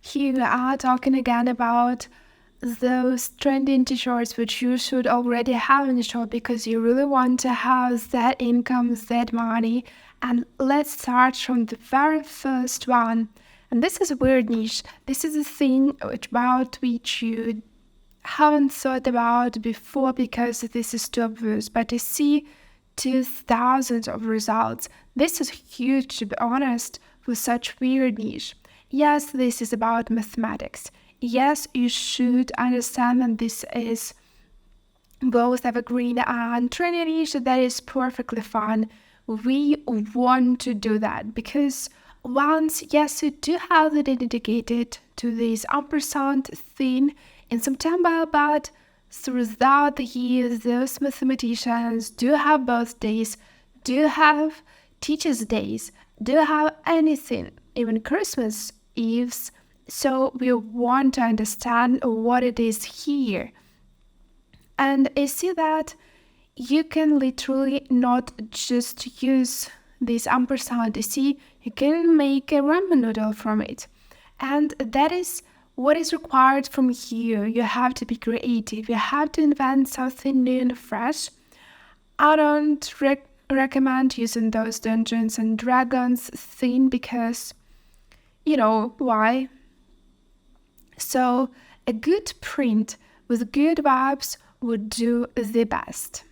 Here we are talking again about those trending t-shirts which you should already have in the shop because you really want to have that income, that money. And let's start from the very first one. And this is a weird niche. This is a thing about which you haven't thought about before because this is too obvious. But I see 2,000 of results. This is huge, to be honest, for such weird niche. Yes, this is about mathematics. Yes, you should understand that this is both evergreen and trendy niche. That is perfectly fine. We want to do that because once, yes, you do have it dedicated to this ampersand thing in September, but throughout the years, those mathematicians do have birthdays, do have teachers' days, do have anything, even Christmas Eves. So we want to understand what it is here. And I see that you can literally not just use this ampersand. You see, you can make a ramen noodle from it. And that is what is required from you. You have to be creative. You have to invent something new and fresh. I don't recommend using those Dungeons and Dragons thing because, you know, why? So a good print with good vibes would do the best.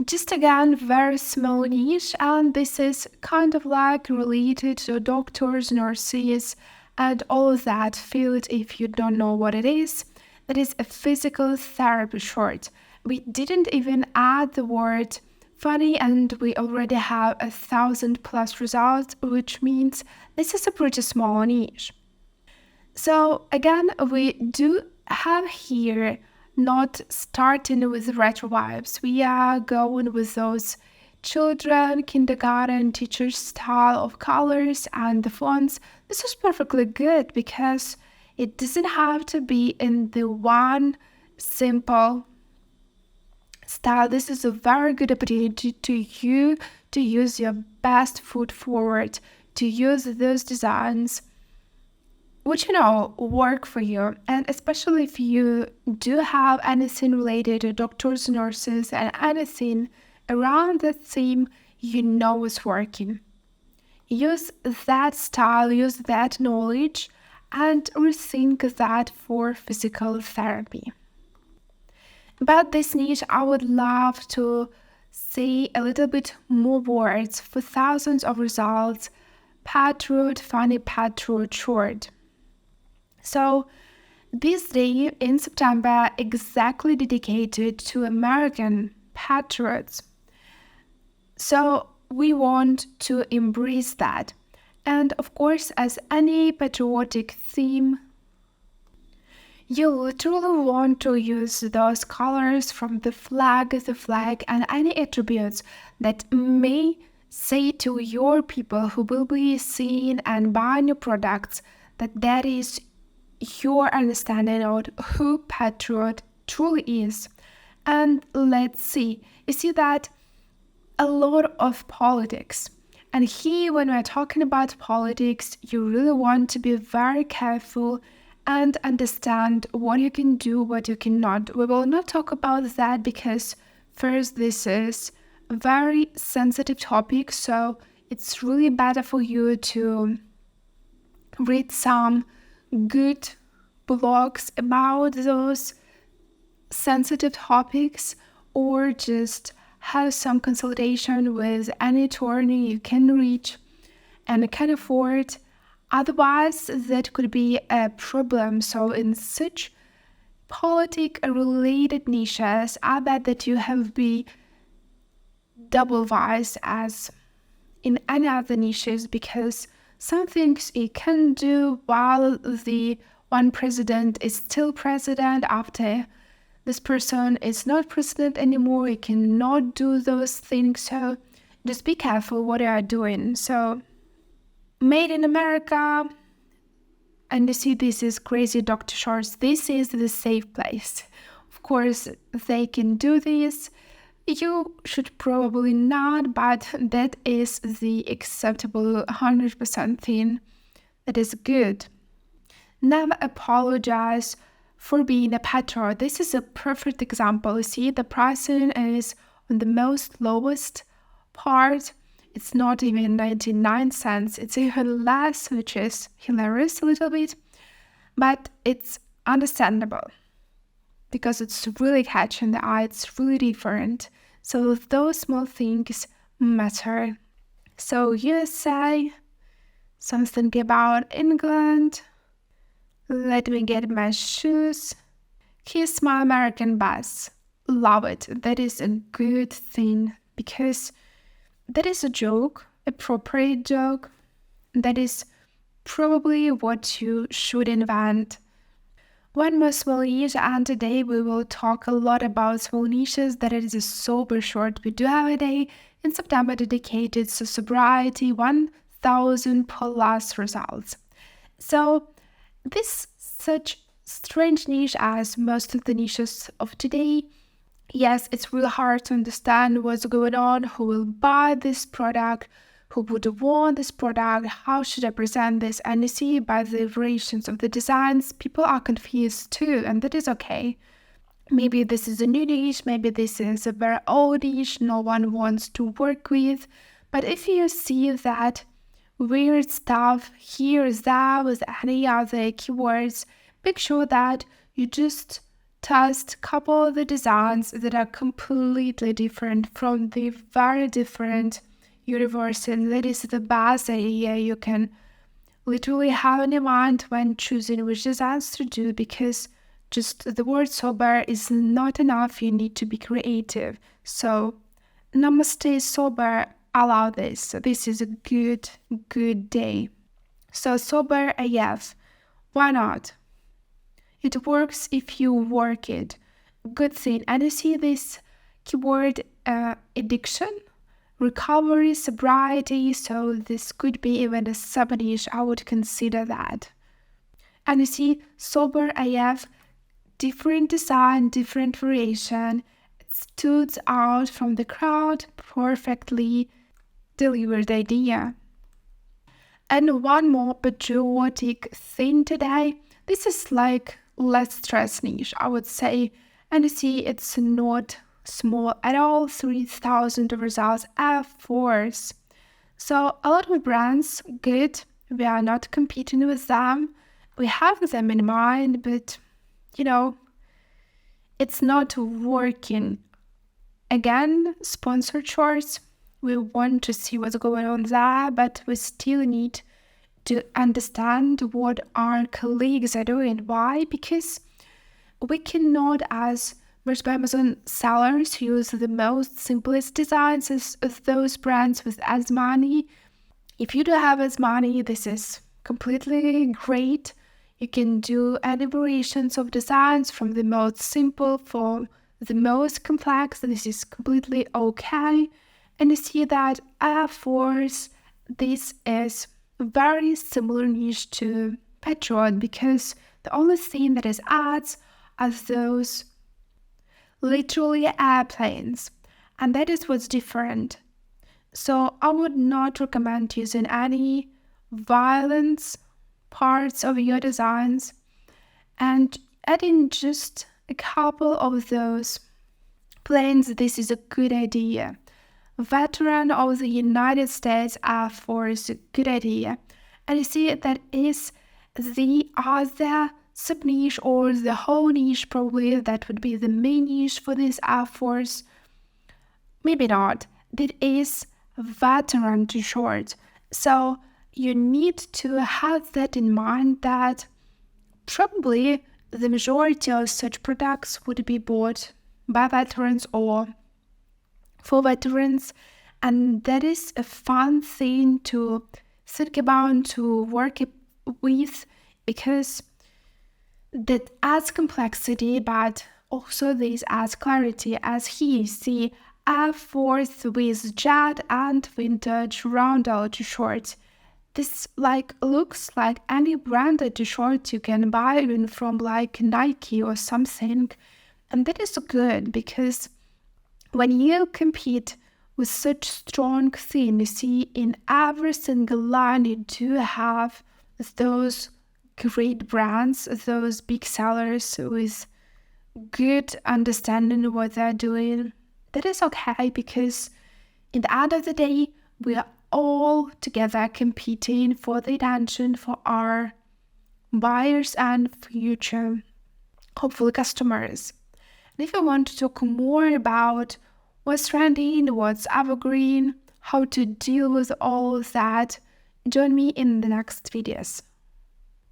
Just again, very small niche, and this is kind of like related to doctors, nurses, and all of that field. If you don't know what it is, that is a physical therapy short. We didn't even add the word funny, and we already have 1,000+ results, which means this is a pretty small niche. So again, we do have here not starting with retro vibes. We are going with those children, kindergarten teacher style of colors and the fonts. This is perfectly good because it doesn't have to be in the one simple style. This is a very good opportunity to you to use your best foot forward, to use those designs which work for you, and especially if you do have anything related to doctors, nurses, and anything around that theme is working. Use that style, use that knowledge, and rethink that for physical therapy. About this niche, I would love to say a little bit more words for thousands of results. Patriot, funny patriot short. So this day in September exactly dedicated to American patriots. So we want to embrace that. And of course, as any patriotic theme, you literally want to use those colors from the flag, and any attributes that may say to your people who will be seeing and buying your products that is your understanding of who patriot truly is. And let's see, you see that a lot of politics. And here, when we're talking about politics, you really want to be very careful and understand what you can do, what you cannot. We will not talk about that because first, this is a very sensitive topic, so it's really better for you to read some good blogs about those sensitive topics, or just have some consultation with any attorney you can reach and can afford. Otherwise, that could be a problem. So in such politic-related niches, I bet that you have be double wise as in any other niches, because some things you can do while the one president is still president. After this person is not president anymore, you cannot do those things. So just be careful what you are doing. So made in America, and you see this is crazy Dr. Shorts. This is the safe place. Of course, they can do this. You should probably not, but that is the acceptable 100% thing that is good. Never apologize for being a petrol. This is a perfect example. You see, the pricing is on the most lowest part. It's not even 99 cents. It's even less, which is hilarious a little bit, but it's understandable because it's really catching the eye. It's really different. So those small things matter. So USA, something about England. Let me get my shoes. Kiss my American bus. Love it. That is a good thing because that is a joke, appropriate joke. That is probably what you should invent. One more small niche, and today we will talk a lot about small niches. That it is super short. We do have a day in September dedicated to sobriety, 1,000 plus results. So this such strange niche as most of the niches of today. Yes, it's really hard to understand what's going on, who will buy this product, who would want this product, how should I present this? And you see by the variations of the designs, people are confused too, and that is okay. Maybe this is a new niche, maybe this is a very old niche no one wants to work with. But if you see that weird stuff here is that with any other keywords, make sure that you just test a couple of the designs that are completely different from the very different universe, and that is the best idea you can literally have in your mind when choosing which designs to do, because just the word sober is not enough. You need to be creative. So namaste sober, allow this. This is a good day. So sober AF, why not? It works if you work it. Good thing. And you see this keyword addiction, recovery, sobriety. So this could be even a sub-niche. I would consider that. And you see sober AF, different design, different variation. It stood out from the crowd, perfectly delivered idea. And one more patriotic thing today. This is like less stress niche, I would say. And you see, it's not small at all. 3,000 results, F4s. So a lot of brands, good. We are not competing with them. We have them in mind, but it's not working. Again, sponsored shorts. We want to see what's going on there, but we still need to understand what our colleagues are doing. Why? Because we cannot, as merch by Amazon sellers, use the most simplest designs as those brands with as money. If you don't have as money, this is completely great. You can do any variations of designs from the most simple for the most complex. This is completely okay. And you see that F4s, this is very similar niche to petrol, because the only thing that is ads are those literally airplanes, and that is what's different. So I would not recommend using any violence parts of your designs, and adding just a couple of those planes. This is a good idea. Veteran of the United States Air Force, good idea. And you see that is the other sub-niche, or the whole niche probably, that would be the main niche for this Air Force. Maybe not. That is veteran to short. So you need to have that in mind, that probably the majority of such products would be bought by veterans or for veterans, and that is a fun thing to think about, to work with, because that adds complexity, but also this adds clarity, as here see F4 with jet and vintage roundel t-shirt. This looks like any branded t-shirt you can buy even from Nike or something, and that is good, because when you compete with such strong thing, you see in every single line you do have those great brands, those big sellers with good understanding of what they're doing, that is okay, because in the end of the day, we are all together competing for the attention for our buyers and future, hopefully, customers. And if you want to talk more about what's trending, what's evergreen, how to deal with all of that, join me in the next videos.